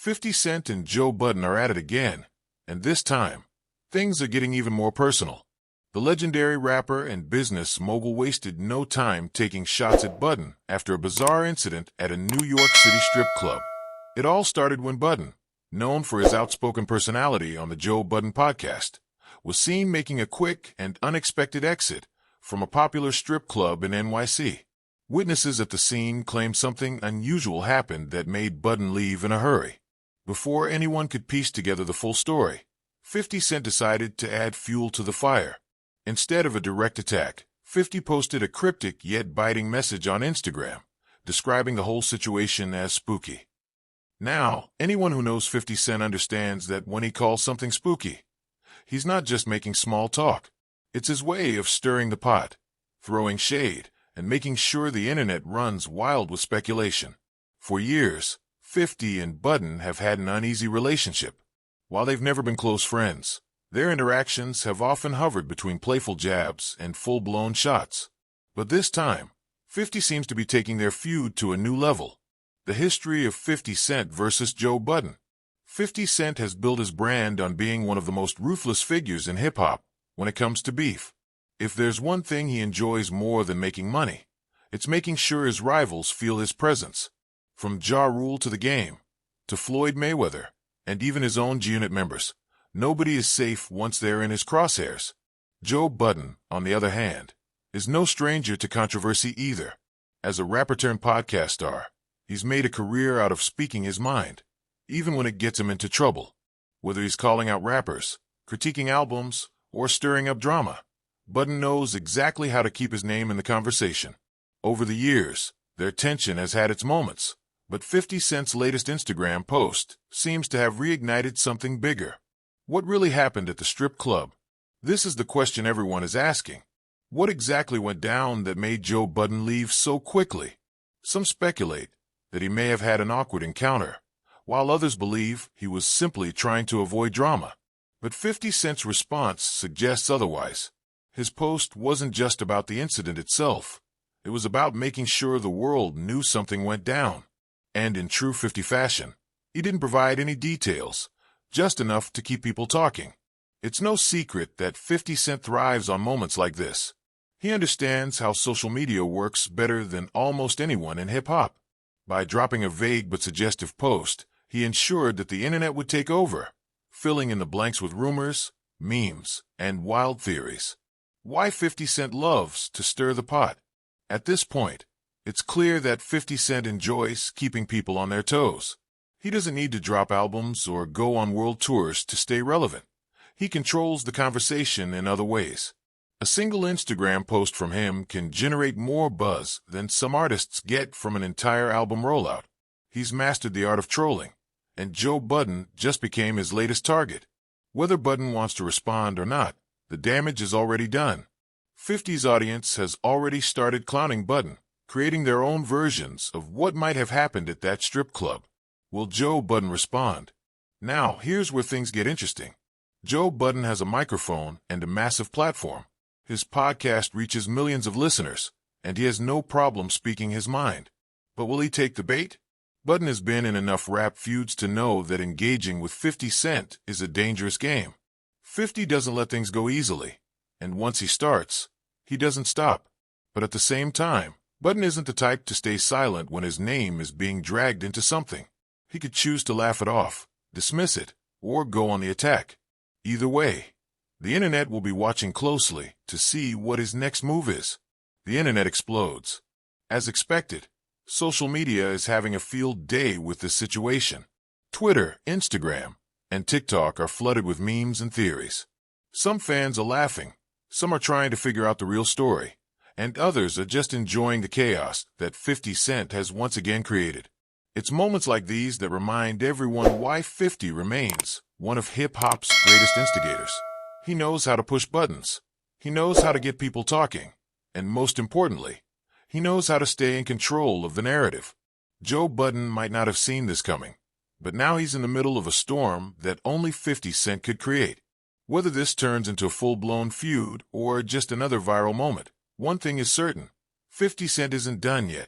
50 Cent and Joe Budden are at it again, and this time, things are getting even more personal. The legendary rapper and business mogul wasted no time taking shots at Budden after a bizarre incident at a New York City strip club. It all started when Budden, known for his outspoken personality on the Joe Budden podcast, was seen making a quick and unexpected exit from a popular strip club in NYC. Witnesses at the scene claimed something unusual happened that made Budden leave in a hurry. Before anyone could piece together the full story, 50 Cent decided to add fuel to the fire. Instead of a direct attack, 50 posted a cryptic yet biting message on Instagram, describing the whole situation as spooky. Now, anyone who knows 50 Cent understands that when he calls something spooky, he's not just making small talk. It's his way of stirring the pot, throwing shade, and making sure the internet runs wild with speculation. For years, 50 and Budden have had an uneasy relationship. While they've never been close friends, their interactions have often hovered between playful jabs and full-blown shots. But this time, 50 seems to be taking their feud to a new level. The history of 50 Cent versus Joe Budden. 50 Cent has built his brand on being one of the most ruthless figures in hip-hop when it comes to beef. If there's one thing he enjoys more than making money, it's making sure his rivals feel his presence. From Ja Rule to The Game, to Floyd Mayweather, and even his own G-Unit members, nobody is safe once they're in his crosshairs. Joe Budden, on the other hand, is no stranger to controversy either. As a rapper-turned-podcast star, he's made a career out of speaking his mind, even when it gets him into trouble. Whether he's calling out rappers, critiquing albums, or stirring up drama, Budden knows exactly how to keep his name in the conversation. Over the years, their tension has had its moments, but 50 Cent's latest Instagram post seems to have reignited something bigger. What really happened at the strip club? This is the question everyone is asking. What exactly went down that made Joe Budden leave so quickly? Some speculate that he may have had an awkward encounter, while others believe he was simply trying to avoid drama. But 50 Cent's response suggests otherwise. His post wasn't just about the incident itself. It was about making sure the world knew something went down. And in true 50 fashion, he didn't provide any details, just enough to keep people talking. It's no secret that 50 Cent thrives on moments like this. He understands how social media works better than almost anyone in hip-hop. By dropping a vague but suggestive post, he ensured that the internet would take over, filling in the blanks with rumors, memes, and wild theories. Why 50 Cent loves to stir the pot? At this point, it's clear that 50 Cent enjoys keeping people on their toes. He doesn't need to drop albums or go on world tours to stay relevant. He controls the conversation in other ways. A single Instagram post from him can generate more buzz than some artists get from an entire album rollout. He's mastered the art of trolling, and Joe Budden just became his latest target. Whether Budden wants to respond or not, the damage is already done. 50's audience has already started clowning Budden, creating their own versions of what might have happened at that strip club. Will Joe Budden respond? Now, here's where things get interesting. Joe Budden has a microphone and a massive platform. His podcast reaches millions of listeners, and he has no problem speaking his mind. But will he take the bait? Budden has been in enough rap feuds to know that engaging with 50 Cent is a dangerous game. 50 doesn't let things go easily, and once he starts, he doesn't stop. But at the same time, Budden isn't the type to stay silent when his name is being dragged into something. He could choose to laugh it off, dismiss it, or go on the attack. Either way, the internet will be watching closely to see what his next move is. The internet explodes. As expected, social media is having a field day with this situation. Twitter, Instagram, and TikTok are flooded with memes and theories. Some fans are laughing, some are trying to figure out the real story, and others are just enjoying the chaos that 50 Cent has once again created. It's moments like these that remind everyone why 50 remains one of hip-hop's greatest instigators. He knows how to push buttons, he knows how to get people talking, and most importantly, he knows how to stay in control of the narrative. Joe Budden might not have seen this coming, but now he's in the middle of a storm that only 50 Cent could create. Whether this turns into a full-blown feud or just another viral moment, one thing is certain: 50 Cent isn't done yet.